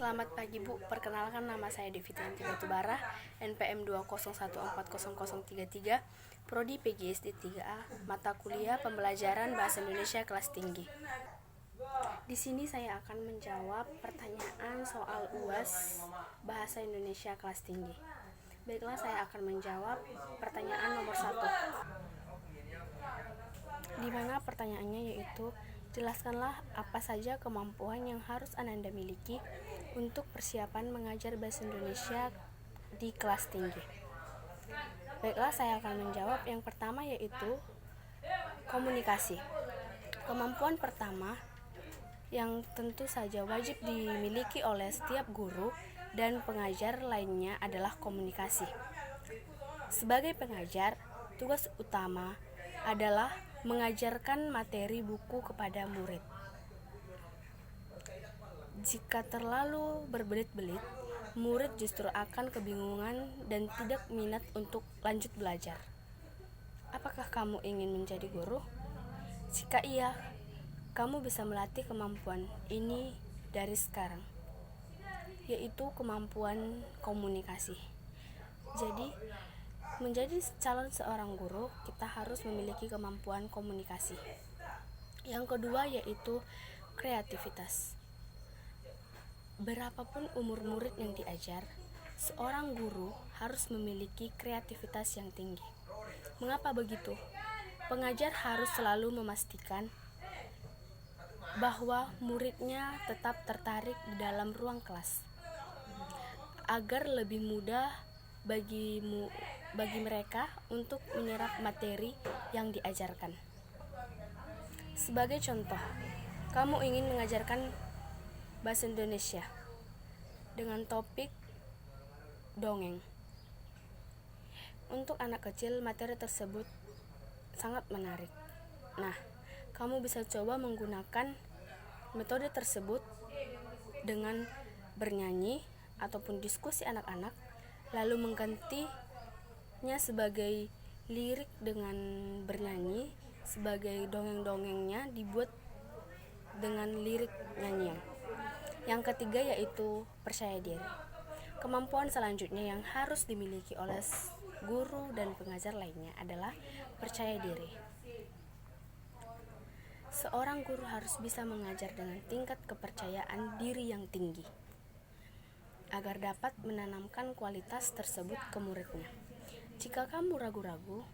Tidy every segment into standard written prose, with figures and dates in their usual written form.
Selamat pagi Bu, perkenalkan nama saya Devitianti Batubara, NPM 201440033, Prodi PGSD 3A, mata kuliah pembelajaran Bahasa Indonesia kelas tinggi. Di sini saya akan menjawab pertanyaan soal UAS Bahasa Indonesia kelas tinggi. Baiklah, saya akan menjawab pertanyaan nomor 1. Di mana pertanyaannya yaitu, jelaskanlah apa saja kemampuan yang harus Ananda miliki untuk persiapan mengajar Bahasa Indonesia di kelas tinggi. Baiklah, saya akan menjawab yang pertama yaitu komunikasi. Kemampuan pertama yang tentu saja wajib dimiliki oleh setiap guru dan pengajar lainnya adalah komunikasi. Sebagai pengajar, tugas utama adalah mengajarkan materi buku kepada murid. Jika terlalu berbelit-belit, murid justru akan kebingungan dan tidak minat untuk lanjut belajar. Apakah kamu ingin menjadi guru? Jika iya, kamu bisa melatih kemampuan ini dari sekarang, yaitu kemampuan komunikasi. Jadi, menjadi calon seorang guru, kita harus memiliki kemampuan komunikasi. Yang kedua yaitu kreativitas. Berapapun umur murid yang diajar, seorang guru harus memiliki kreativitas yang tinggi. Mengapa begitu? Pengajar harus selalu memastikan bahwa muridnya tetap tertarik di dalam ruang kelas, agar lebih mudah bagi mereka untuk menyerap materi yang diajarkan. Sebagai contoh, kamu ingin mengajarkan Bahasa Indonesia dengan topik dongeng. Untuk anak kecil, materi tersebut sangat menarik. Nah, kamu bisa coba menggunakan metode tersebut dengan bernyanyi ataupun diskusi anak-anak, lalu menggantinya sebagai lirik dengan bernyanyi, sebagai dongeng-dongengnya dibuat dengan lirik nyanyian. Yang ketiga yaitu percaya diri. Kemampuan selanjutnya yang harus dimiliki oleh guru dan pengajar lainnya adalah percaya diri. Seorang guru harus bisa mengajar dengan tingkat kepercayaan diri yang tinggi, agar dapat menanamkan kualitas tersebut ke muridnya. Jika kamu ragu-ragu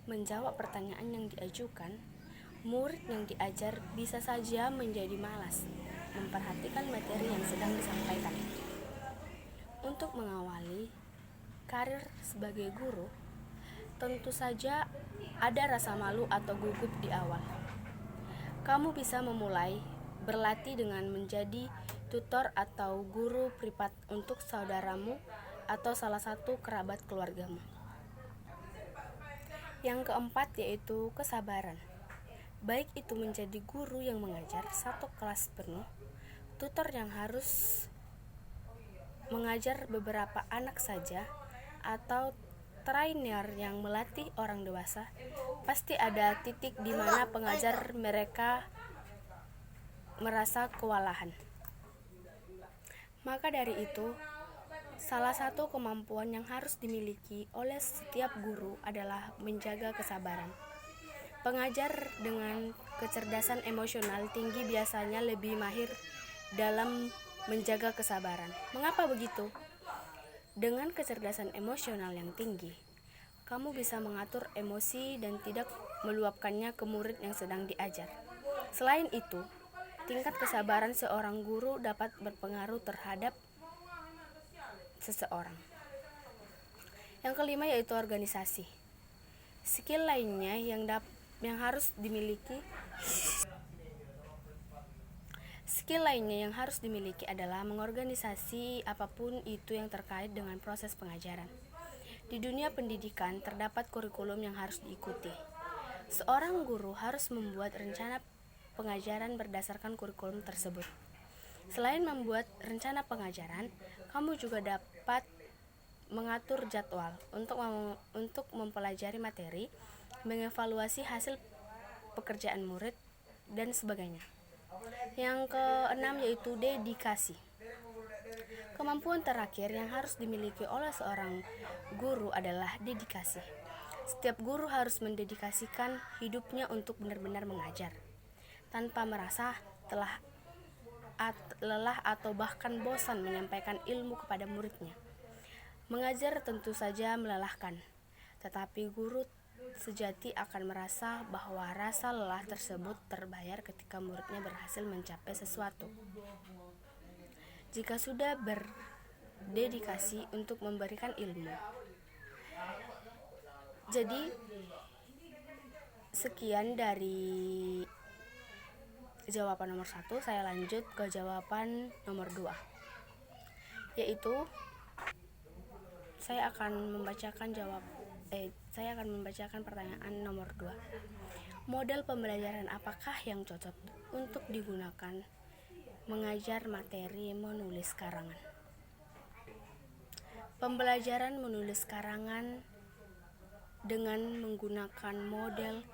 menjawab pertanyaan yang diajukan, murid yang diajar bisa saja menjadi malas memperhatikan materi yang sedang disampaikan. Untuk mengawali karir sebagai guru, tentu saja ada rasa malu atau gugup di awal. Kamu bisa memulai berlatih dengan menjadi tutor atau guru privat untuk saudaramu atau salah satu kerabat keluargamu. Yang keempat yaitu kesabaran. Baik itu menjadi guru yang mengajar satu kelas penuh, tutor yang harus mengajar beberapa anak saja, atau trainer yang melatih orang dewasa, pasti ada titik di mana pengajar mereka merasa kewalahan. Maka dari itu, salah satu kemampuan yang harus dimiliki oleh setiap guru adalah menjaga kesabaran. Pengajar dengan kecerdasan emosional tinggi biasanya lebih mahir dalam menjaga kesabaran. Mengapa begitu? Dengan kecerdasan emosional yang tinggi, kamu bisa mengatur emosi dan tidak meluapkannya ke murid yang sedang diajar. Selain itu, tingkat kesabaran seorang guru dapat berpengaruh terhadap seseorang. Yang kelima yaitu organisasi. Skill lainnya yang harus dimiliki adalah mengorganisasi apapun itu yang terkait dengan proses pengajaran. Di dunia pendidikan terdapat kurikulum yang harus diikuti. Seorang guru harus membuat rencana pengajaran berdasarkan kurikulum tersebut. Selain membuat rencana pengajaran, kamu juga dapat mengatur jadwal untuk mempelajari materi, mengevaluasi hasil pekerjaan murid, dan sebagainya. Yang keenam yaitu dedikasi. Kemampuan terakhir yang harus dimiliki oleh seorang guru adalah dedikasi. Setiap guru harus mendedikasikan hidupnya untuk benar-benar mengajar, tanpa merasa lelah atau bahkan bosan menyampaikan ilmu kepada muridnya. Mengajar tentu saja melelahkan, tetapi guru sejati akan merasa bahwa rasa lelah tersebut terbayar ketika muridnya berhasil mencapai sesuatu. Jika sudah berdedikasi untuk memberikan ilmu. Jadi, sekian dari jawaban nomor 1. Saya lanjut ke jawaban nomor 2, yaitu saya akan membacakan pertanyaan nomor 2. Model pembelajaran apakah yang cocok untuk digunakan mengajar materi menulis karangan? Pembelajaran menulis karangan dengan menggunakan model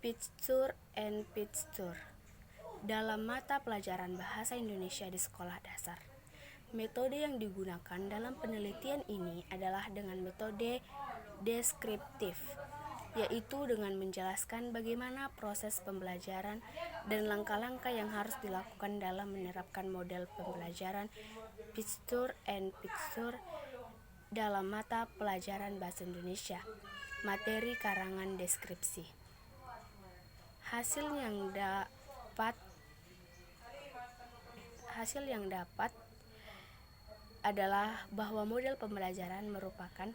picture and picture dalam mata pelajaran bahasa Indonesia di sekolah dasar. Metode yang digunakan dalam penelitian ini adalah dengan metode deskriptif, yaitu dengan menjelaskan bagaimana proses pembelajaran dan langkah-langkah yang harus dilakukan dalam menerapkan model pembelajaran picture and picture dalam mata pelajaran bahasa Indonesia, materi karangan deskripsi. Hasil yang dapat adalah bahwa model pembelajaran merupakan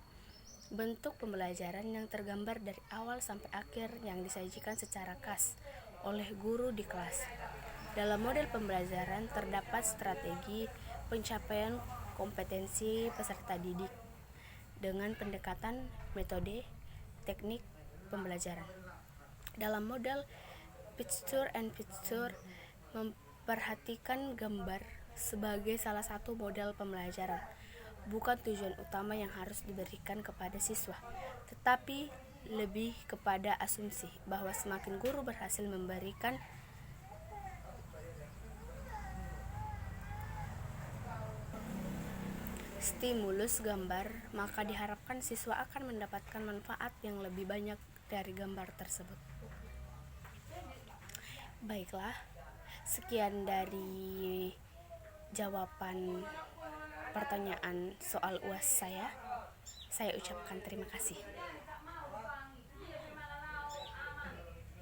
bentuk pembelajaran yang tergambar dari awal sampai akhir yang disajikan secara khas oleh guru di kelas. Dalam model pembelajaran terdapat strategi pencapaian kompetensi peserta didik dengan pendekatan metode teknik pembelajaran. Dalam model picture and picture memperhatikan gambar sebagai salah satu model pembelajaran, bukan tujuan utama yang harus diberikan kepada siswa, tetapi lebih kepada asumsi bahwa semakin guru berhasil memberikan stimulus gambar, maka diharapkan siswa akan mendapatkan manfaat yang lebih banyak dari gambar tersebut. Baiklah, sekian dari jawaban pertanyaan soal UAS saya. Saya ucapkan terima kasih.